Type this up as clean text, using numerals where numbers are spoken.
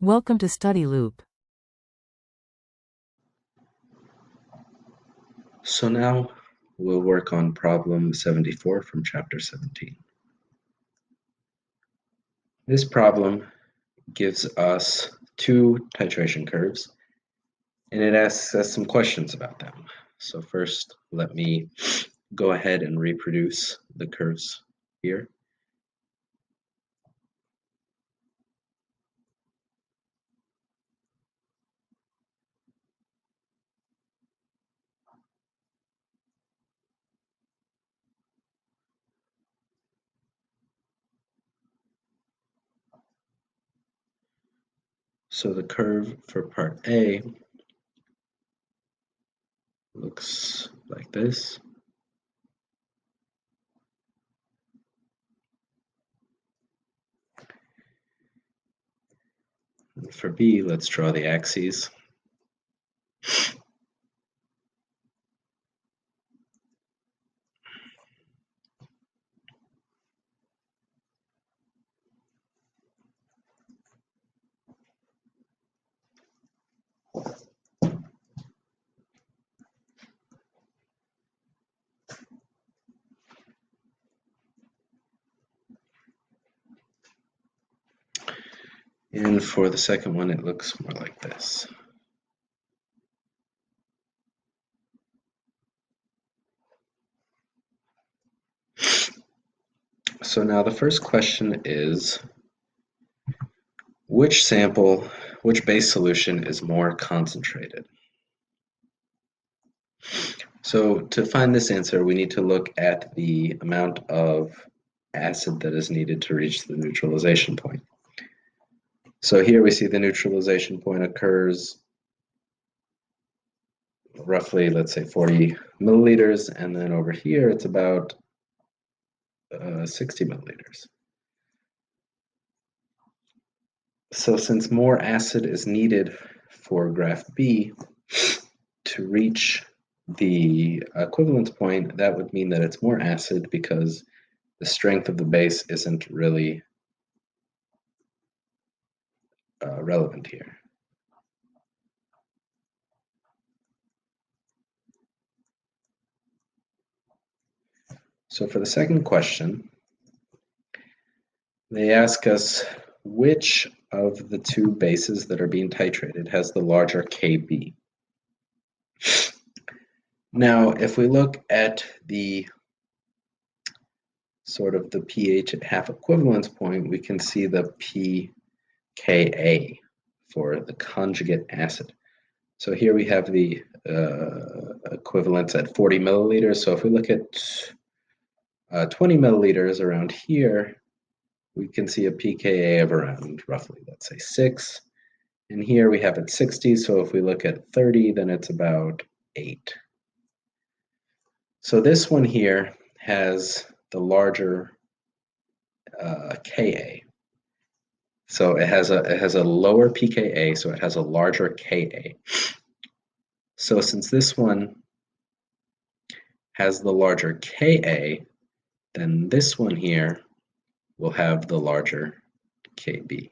Welcome to Study Loop. So now we'll work on problem 74 from chapter 17. This problem gives us two titration curves, and it asks us some questions about them. So first, let me go ahead and reproduce the curves here. So the curve for part A looks like this. And for B, let's draw the axes. And for the second one, it looks more like this. So now the first question is, which base solution is more concentrated? So to find this answer, we need to look at the amount of acid that is needed to reach the neutralization point. So here we see the neutralization point occurs roughly, let's say 40 milliliters, and then over here it's about 60 milliliters. So since more acid is needed for graph B to reach the equivalence point, that would mean that it's more acid because the strength of the base isn't really relevant here. So for the second question, they ask us which of the two bases that are being titrated has the larger Kb. Now, if we look at the sort of the pH at half equivalence point, we can see the pKa for the conjugate acid. So here we have the equivalence at 40 milliliters. So if we look at 20 milliliters around here, we can see a pKa of around roughly, let's say 6. And here we have it 60, so if we look at 30, then it's about 8. So this one here has the larger Ka. So it has a lower pKa, so it has a larger Ka. So since this one has the larger Ka, then this one here will have the larger Kb.